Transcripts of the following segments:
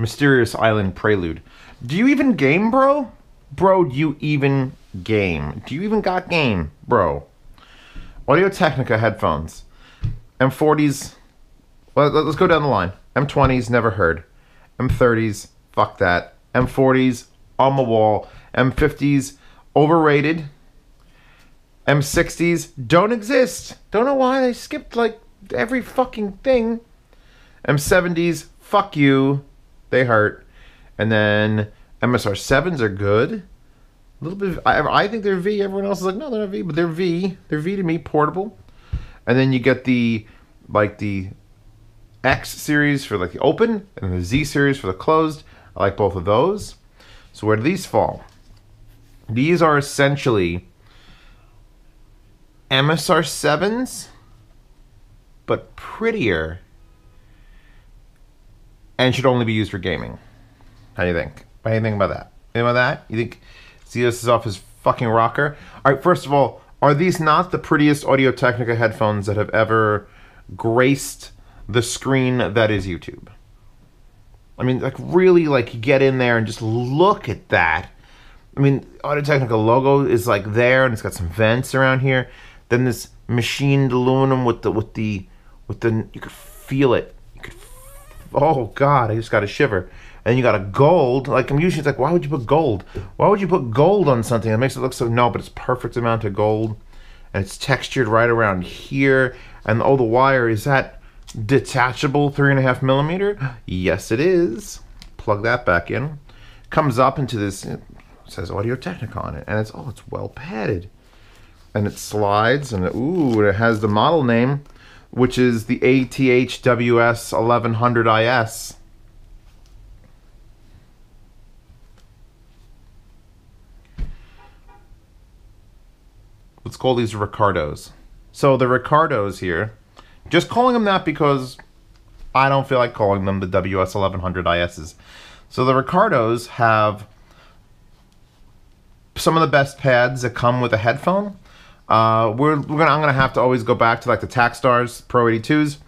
Mysterious Island Prelude. Do you even game, bro? Bro, do you even game? Do you even got game, bro? Audio-Technica headphones. M40s. Well, let's go down the line. M20s, never heard. M30s, fuck that. M40s, on the wall. M50s, overrated. M60s, don't exist. Don't know why they skipped like every fucking thing. M70s, fuck you. They hurt. And then MSR7s are good. A little bit. I think they're V. Everyone else is like, no, they're not V, but they're V. They're V to me, portable. And then you get the X series for like the open, and the Z series for the closed. I like both of those. So where do these fall? These are essentially MSR7s, but prettier, and should only be used for gaming. How do you think? What do you think about that? Anything about that? You think Zeus is off his fucking rocker? All right, first of all, are these not the prettiest Audio-Technica headphones that have ever graced the screen that is YouTube? I mean, like, really, like, you get in there and just look at that. I mean, Audio-Technica logo is like there, and it's got some vents around here. Then this machined aluminum with the you could feel it. You could, oh God, I just got a shiver. And you got a gold. Like, I'm usually like, why would you put gold? Why would you put gold on something that makes it look so? No, but it's perfect amount of gold, and it's textured right around here. And oh, the wire, is that detachable 3.5 millimeter? Yes, it is. Plug that back in. Comes up into this. It says Audio-Technica on it, and it's well padded, and it slides, and it has the model name, which is the ATH-WS1100iS. Let's call these Ricardos. So the Ricardos here, just calling them that because I don't feel like calling them the WS1100iSs. So the Ricardos have some of the best pads that come with a headphone. I'm gonna have to always go back to like the Taxstars Pro 82s,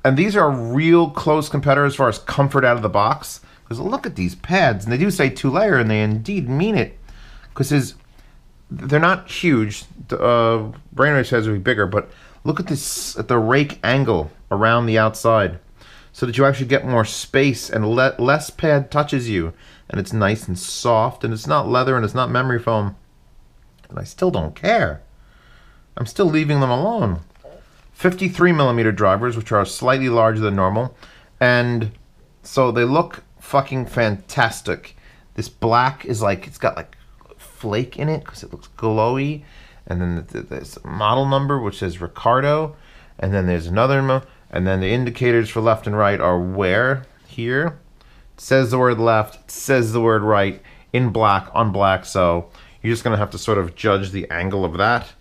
and these are a real close competitor as far as comfort out of the box. Because look at these pads, and they do say 2-layer, and they indeed mean it. Because they're not huge. Brainwave says it would be bigger, but look at this, at the rake angle around the outside, so that you actually get more space and less pad touches you, and it's nice and soft, and it's not leather, and it's not memory foam, and I still don't care. I'm still leaving them alone. 53 millimeter drivers, which are slightly larger than normal, and so they look fucking fantastic. This black is like, it's got like flake in it because it looks glowy, and then there's a model number which says Ricardo, and then there's another, and then the indicators for left and right are where here. It says the word left, it says the word right in black on black, so you're just gonna have to sort of judge the angle of that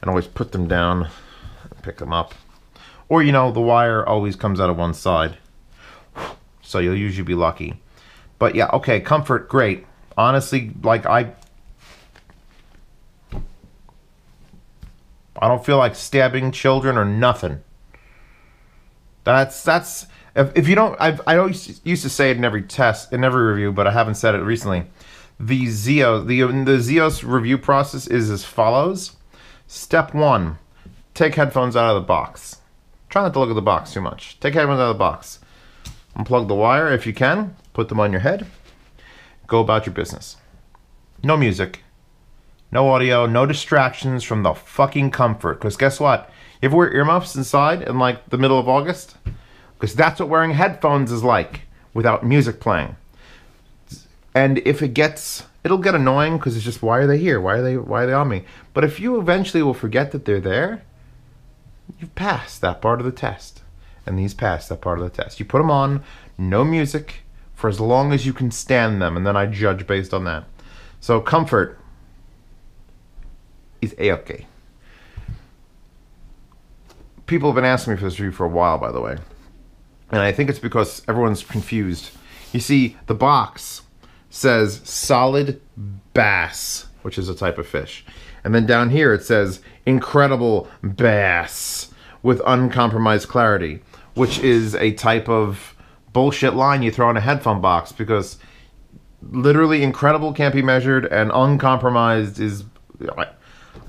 and always put them down and pick them up. Or, you know, the wire always comes out of one side, so you'll usually be lucky. But yeah, okay, comfort, great. Honestly, like I don't feel like stabbing children or nothing. That's if you don't, I always used to say it in every test, in every review, but I haven't said it recently. The Zeos review process is as follows. Step 1, take headphones out of the box. Try not to look at the box too much. Take headphones out of the box. Unplug the wire if you can. Put them on your head. Go about your business. No music. No audio, no distractions from the fucking comfort. Because guess what? You ever wear earmuffs inside in like the middle of August? Because that's what wearing headphones is like without music playing. And if it'll get annoying because it's just, why are they here? Why are they on me? But if you eventually will forget that they're there, you've passed that part of the test. And these pass that part of the test. You put them on, no music, for as long as you can stand them, and then I judge based on that. So comfort is A-okay. People have been asking me for this review for a while, by the way. And I think it's because everyone's confused. You see, the box says solid bass, which is a type of fish. And then down here it says incredible bass with uncompromised clarity, which is a type of bullshit line you throw in a headphone box, because literally incredible can't be measured, and uncompromised is...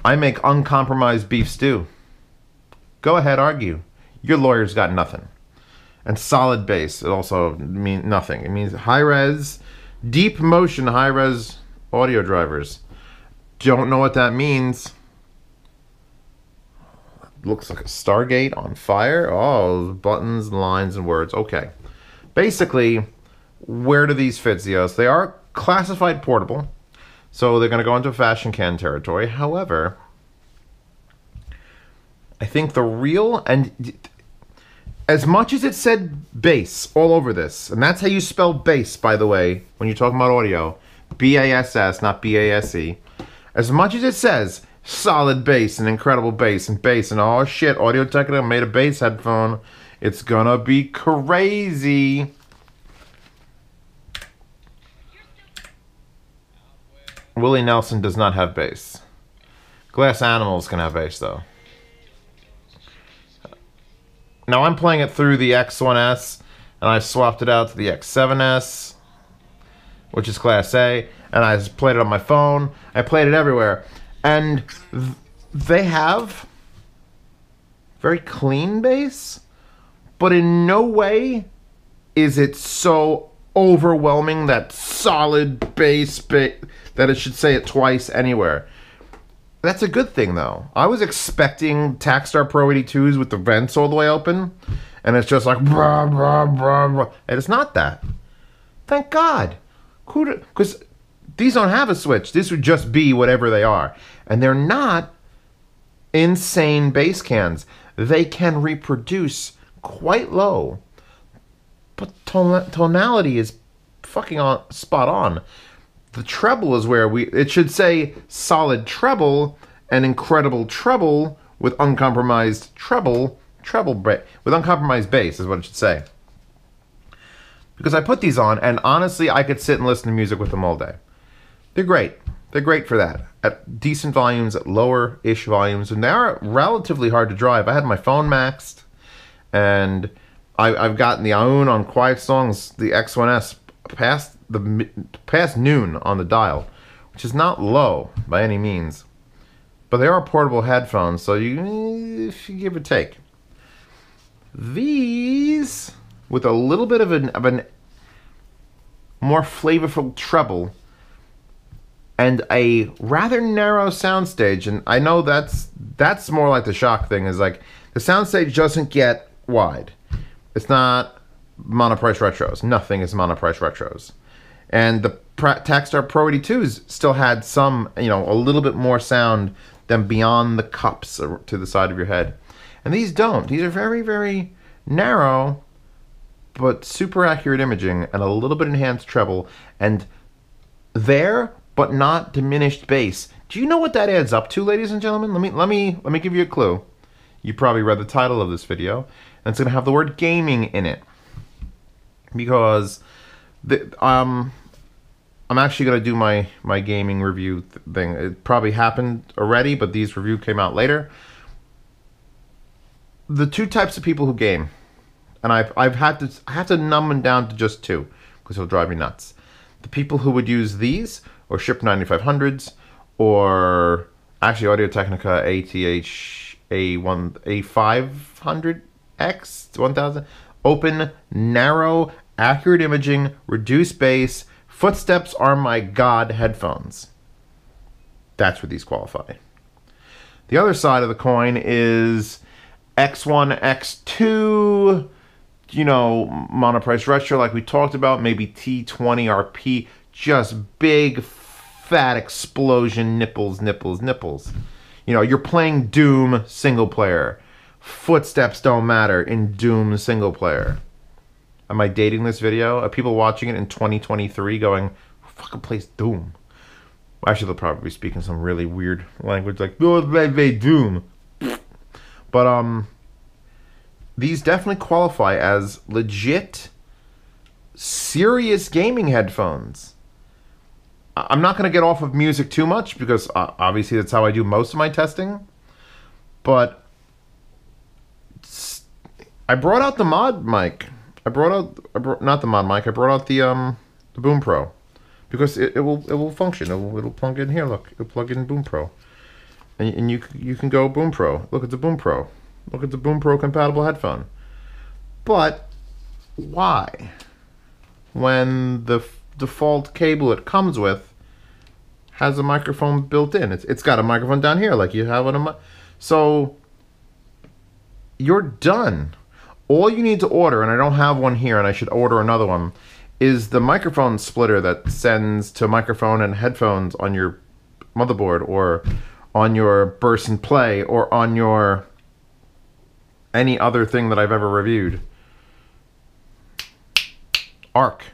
I make uncompromised beef stew. Go ahead, argue. Your lawyer's got nothing. And solid bass, it also means nothing. It means high-res, deep motion high-res audio drivers. Don't know what that means. Looks like a Stargate on fire. Oh, buttons, lines, and words. Okay. Basically, where do these fit, Zeos? They are classified portable, so they're going to go into fashion can territory. However, I think the real, and as much as it said bass all over this, and that's how you spell bass, by the way, when you're talking about audio, B-A-S-S, not B-A-S-E. As much as it says solid bass and incredible bass, and oh shit, Audio-Technica made a bass headphone, it's gonna be crazy. Willie Nelson does not have bass. Glass Animals can have bass though. Now I'm playing it through the X1S, and I swapped it out to the X7S, which is Class A, and I just played it on my phone. I played it everywhere, and they have very clean bass, but in no way is it so overwhelming that solid bass that it should say it twice anywhere. That's a good thing, though. I was expecting Takstar Pro 82s with the vents all the way open, and it's just like brah, brah, brah, brah. And it's not that. Thank God. Because these don't have a switch. This would just be whatever they are. And they're not insane bass cans. They can reproduce quite low, but tonality is fucking spot on. The treble is where it should say solid treble and incredible treble with uncompromised with uncompromised bass is what it should say. Because I put these on, and honestly, I could sit and listen to music with them all day. They're great. They're great for that. At decent volumes, at lower-ish volumes, and they are relatively hard to drive. I had my phone maxed, and I've gotten the Aoun on quiet songs, the X1S, past noon on the dial, which is not low by any means, but they are portable headphones, so you give or take. These, with a little bit of an more flavorful treble and a rather narrow soundstage, and I know that's more like the shock thing, is like the soundstage doesn't get wide. It's not monoprice retros. Nothing is monoprice retros. And the Takstar Pro 82s still had some, a little bit more sound than beyond the cups to the side of your head. And these don't. These are very, very narrow, but super accurate imaging and a little bit enhanced treble. And there, but not diminished bass. Do you know what that adds up to, ladies and gentlemen? Let me give you a clue. You probably read the title of this video, and it's going to have the word gaming in it. Because I'm actually going to do my gaming review thing. It probably happened already, but these reviews came out later. The two types of people who game, and I have to numb them down to just two, because it'll drive me nuts. The people who would use these, or Ship 9500s, or actually Audio-Technica ATH-A500X 1000, open, narrow, accurate imaging, reduced bass, footsteps are my god headphones. That's where these qualify. The other side of the coin is X1, X2, monoprice retro like we talked about, maybe T20RP, just big, fat explosion, nipples. You're playing Doom single player. Footsteps don't matter in Doom single player. Am I dating this video? Are people watching it in 2023 going, who fucking plays Doom? Actually, they'll probably be speaking some really weird language like, oh, they Doom. But, these definitely qualify as legit, serious gaming headphones. I'm not going to get off of music too much because obviously that's how I do most of my testing. But I brought out the mod mic not the mod mic. I brought out the Boom Pro because it will function. It'll plug in here. Look, it'll plug in Boom Pro, and you can go Boom Pro. Look at the Boom Pro. Look at the Boom Pro compatible headphone. But why, when the default cable it comes with has a microphone built in? It's got a microphone down here like you have on a so you're done. All you need to order, and I don't have one here and I should order another one, is the microphone splitter that sends to microphone and headphones on your motherboard or on your Burst and Play or on your any other thing that I've ever reviewed. ARC.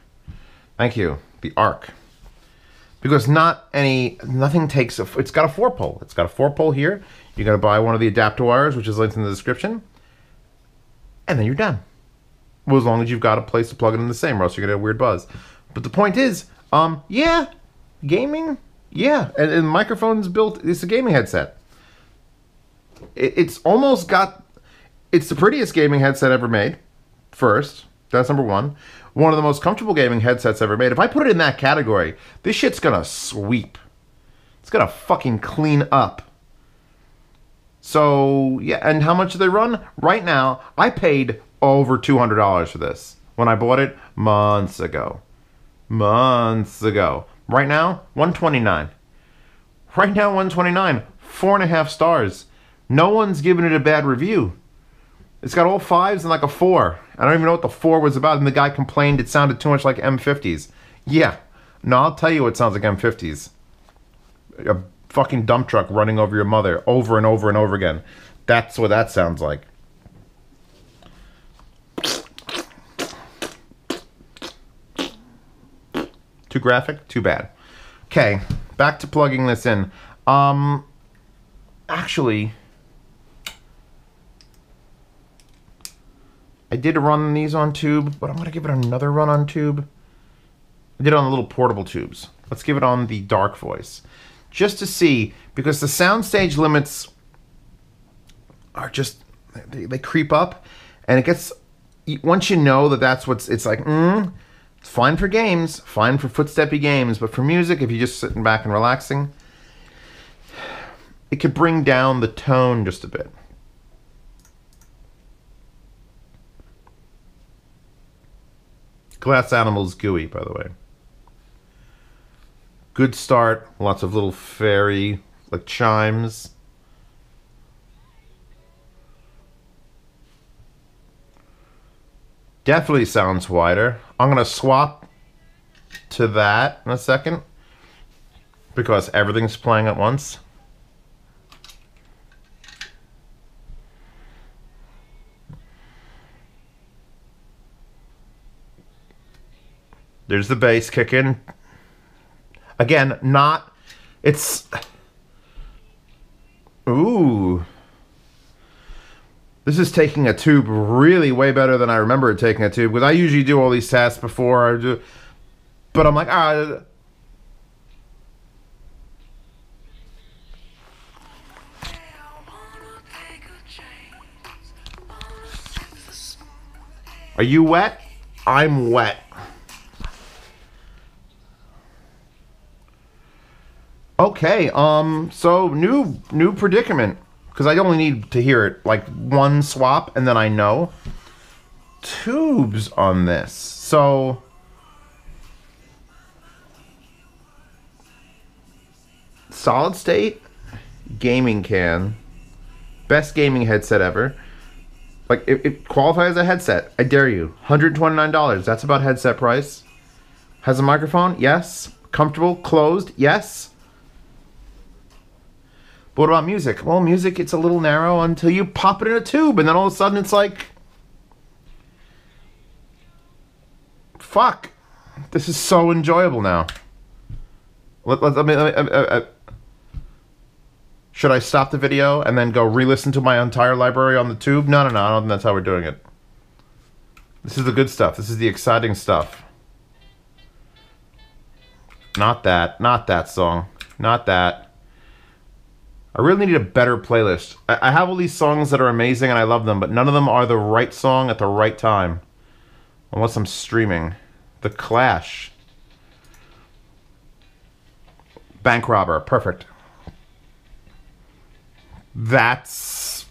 Thank you. The ARC. Because nothing takes it's got a 4-pole. It's got a 4-pole here. You got to buy one of the adapter wires, which is linked in the description. And then you're done. Well, as long as you've got a place to plug it in the same, or else you're going to have a weird buzz. But the point is, yeah, gaming, yeah. And microphone's built, it's a gaming headset. It's almost got, it's the prettiest gaming headset ever made, first. That's number one. One of the most comfortable gaming headsets ever made. If I put it in that category, this shit's going to sweep. It's going to fucking clean up. So, yeah, and how much do they run? Right now, I paid over $200 for this when I bought it months ago. Months ago. Right now, $129. Right now, $129. 4.5 stars. No one's giving it a bad review. It's got all 5s and like a 4. I don't even know what the 4 was about, and the guy complained it sounded too much like M50s. Yeah. No, I'll tell you what sounds like M50s. A fucking dump truck running over your mother over and over and over again. That's what that sounds like. Too graphic? Too bad. Okay, back to plugging this in. Actually, I did run these on tube, but I'm going to give it another run on tube. I did it on the little portable tubes. Let's give it on the Dark Voice. Just to see, because the soundstage limits are just, they creep up, and it gets, once you know that that's what's, it's like, it's fine for games, fine for footsteppy games, but for music, if you're just sitting back and relaxing, it could bring down the tone just a bit. Glass Animal's gooey, by the way. Good start. Lots of little fairy, like chimes. Definitely sounds wider. I'm going to swap to that in a second because everything's playing at once. There's the bass kick in. Again, not, it's, ooh. This is taking a tube really way better than I remember it taking a tube, because I usually do all these tests before I do, but I'm like, Are you wet? I'm wet. Okay, so new predicament, because I only need to hear it like one swap and then I know. Tubes on this. So solid state gaming can, best gaming headset ever. Like it qualifies as a headset. I dare you. $129. That's about headset price. Has a microphone? Yes. Comfortable? Closed? Yes. But what about music? Well, music, it's a little narrow until you pop it in a tube, and then all of a sudden it's like, fuck, this is so enjoyable now. Should I stop the video and then go re-listen to my entire library on the tube? No, I don't think that's how we're doing it. This is the good stuff. This is the exciting stuff. Not that song. Not that. I really need a better playlist. I have all these songs that are amazing and I love them, but none of them are the right song at the right time. Unless I'm streaming. The Clash. Bank robber. Perfect. That's...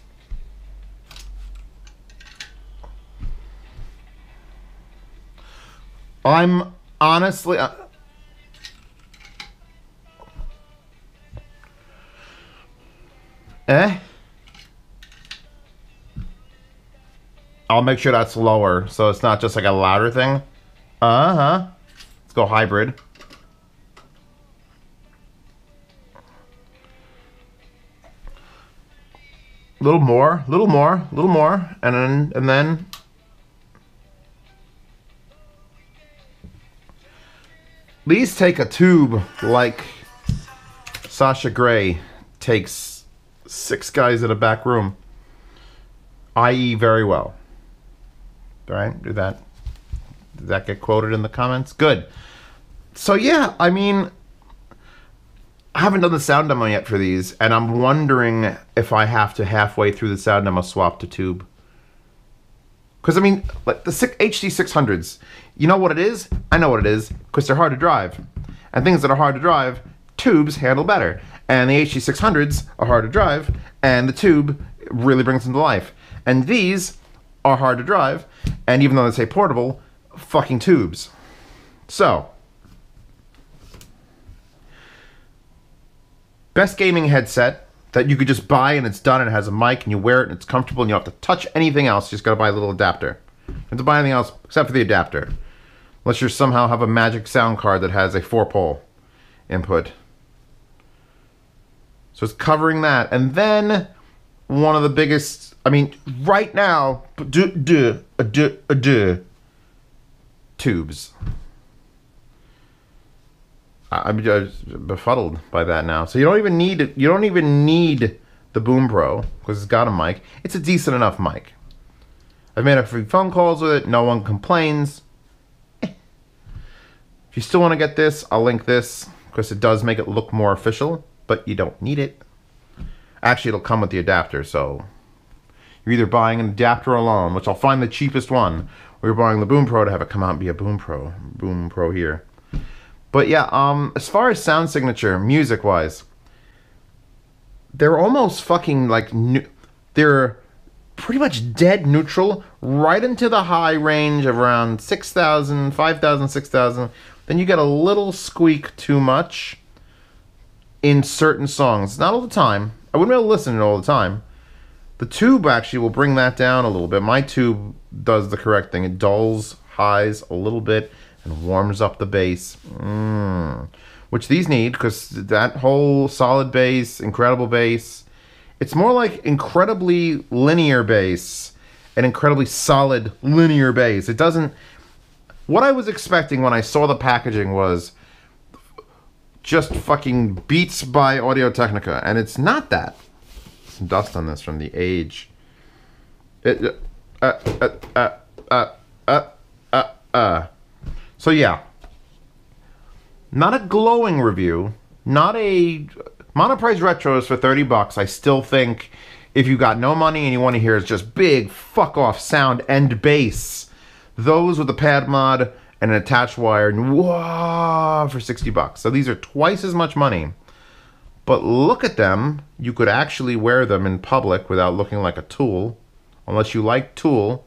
I'm honestly... I'll make sure that's lower, so it's not just like a louder thing. Let's go hybrid. A little more, and then please take a tube like Sasha Grey takes 6 guys in a back room, i.e. very well. All right, did that get quoted in the comments? Good. So yeah, I mean, I haven't done the sound demo yet for these, and I'm wondering if I have to halfway through the sound demo swap to tube. Because I mean, like the HD600s, you know what it is? I know what it is, because they're hard to drive. And things that are hard to drive, tubes handle better. And the HD600s are hard to drive, and the tube really brings them to life. And these are hard to drive, and even though they say portable, fucking tubes. So, best gaming headset that you could just buy and it's done and it has a mic and you wear it and it's comfortable and you don't have to touch anything else. You just gotta buy a little adapter. You don't have to buy anything else except for the adapter. Unless you somehow have a magic sound card that has a 4-pole input. So it's covering that. And then one of the biggest, I mean, right now, tubes. I'm just befuddled by that now. So you don't even need it. You don't even need the Boom Pro because it's got a mic. It's a decent enough mic. I've made a few phone calls with it. No one complains. If you still want to get this, I'll link this because it does make it look more official, but you don't need it. Actually, it'll come with the adapter, so you're either buying an adapter alone, which I'll find the cheapest one, or you're buying the Boom Pro to have it come out and be a Boom Pro. Boom Pro here. But yeah, as far as sound signature, music-wise, they're almost fucking like, they're pretty much dead neutral, right into the high range of around 6,000, 5,000, 6,000. Then you get a little squeak too much in certain songs. Not all the time. I wouldn't be able to listen to it all the time. The tube actually will bring that down a little bit. My tube does the correct thing. It dulls highs a little bit and warms up the bass, which these need because that whole solid bass, incredible bass, it's more like incredibly linear bass and incredibly solid linear bass. It doesn't, what I was expecting when I saw the packaging was just fucking beats by Audio-Technica, and it's not that. Some dust on this from the age. So yeah, not a glowing review, not a Monoprice Retros for 30 bucks. I still think if you got no money and you want to hear just big fuck off sound and bass, those with the pad mod and an attached wire, whoa, for 60 bucks. So these are twice as much money. But look at them. You could actually wear them in public without looking like a tool, unless you like Tool,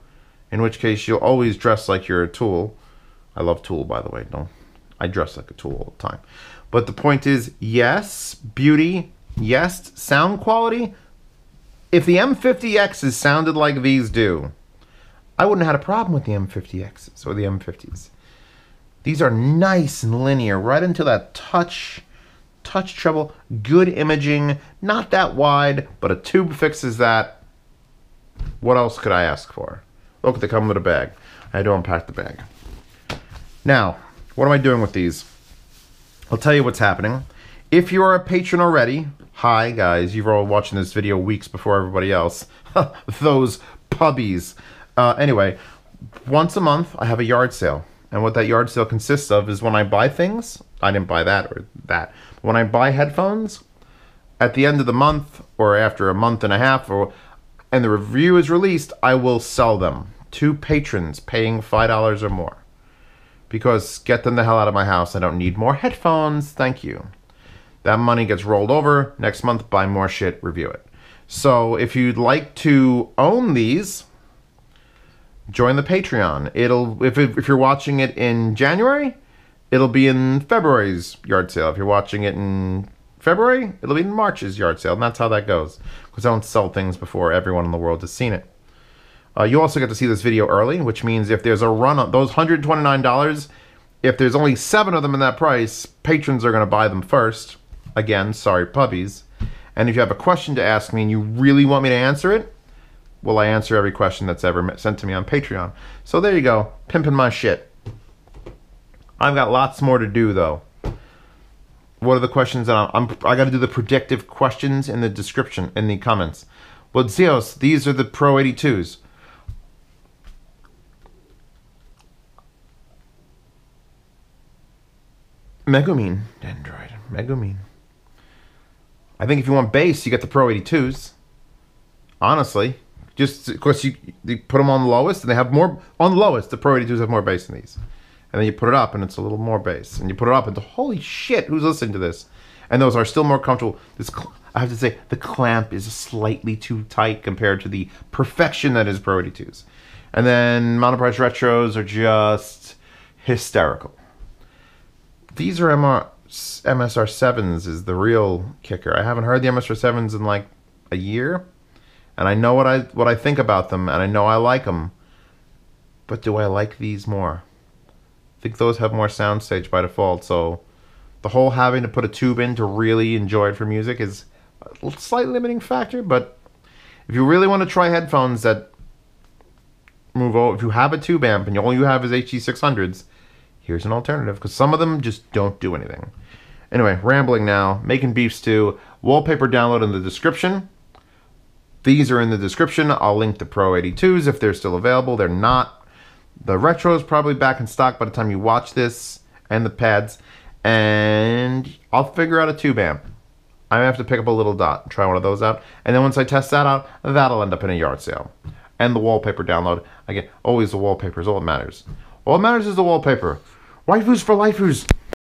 in which case you'll always dress like you're a tool. I love Tool, by the way. I dress like a tool all the time. But the point is, yes, beauty, yes, sound quality. If the M50Xs sounded like these do, I wouldn't have had a problem with the M50Xs or the M50s. These are nice and linear, right into that touch treble, good imaging, not that wide, but a tube fixes that. What else could I ask for? Look, they come with a bag. I had to unpack the bag. Now, what am I doing with these? I'll tell you what's happening. If you're a patron already, hi guys, you're all watching this video weeks before everybody else. Those puppies. Anyway, once a month I have a yard sale. And what that yard sale consists of is when I buy things, I didn't buy that or that. When I buy headphones, at the end of the month or after a month and a half, and the review is released, I will sell them 2 patrons paying $5 or more. Because get them the hell out of my house. I don't need more headphones. Thank you. That money gets rolled over. Next month, buy more shit, review it. So if you'd like to own these, join the Patreon. If you're watching it in January, it'll be in February's yard sale. If you're watching it in February, it'll be in March's yard sale. And that's how that goes. Because I don't sell things before everyone in the world has seen it. You also get to see this video early, which means if there's a run on those $129, if there's only 7 of them in that price, patrons are going to buy them first. Again, sorry puppies. And if you have a question to ask me and you really want me to answer it, well, I answer every question that's ever sent to me on Patreon. So there you go, pimping my shit. I've got lots more to do, though. What are the questions that I got to do the predictive questions in the description, in the comments. Well, Zeos, these are the Pro 82s. Megumin, Android, Megumin. I think if you want bass, you get the Pro 82s. Honestly, just of course you put them on the lowest, and they have more on the lowest. The Pro 82s have more bass than these, and then you put it up, and it's a little more bass, and you put it up, and holy shit, who's listening to this? And those are still more comfortable. This, I have to say, the clamp is slightly too tight compared to the perfection that is Pro 82s. And then monoprice retros are just hysterical. These are MSR7s is the real kicker. I haven't heard the MSR7s in like a year, and I know what I think about them, and I know I like them. But do I like these more? I think those have more soundstage by default, so the whole having to put a tube in to really enjoy it for music is a slight limiting factor. But if you really want to try headphones that move over, if you have a tube amp and all you have is HG600s, here's an alternative, because some of them just don't do anything. Anyway, rambling now. Making beef stew. Wallpaper download in the description. These are in the description. I'll link the Pro 82s if they're still available. They're not. The retro is probably back in stock by the time you watch this, and the pads. And I'll figure out a tube amp. I have to pick up a little dot and try one of those out. And then once I test that out, that'll end up in a yard sale. And the wallpaper download. Again, always the wallpaper is all that matters. All that matters is the wallpaper. Waifus for lifers.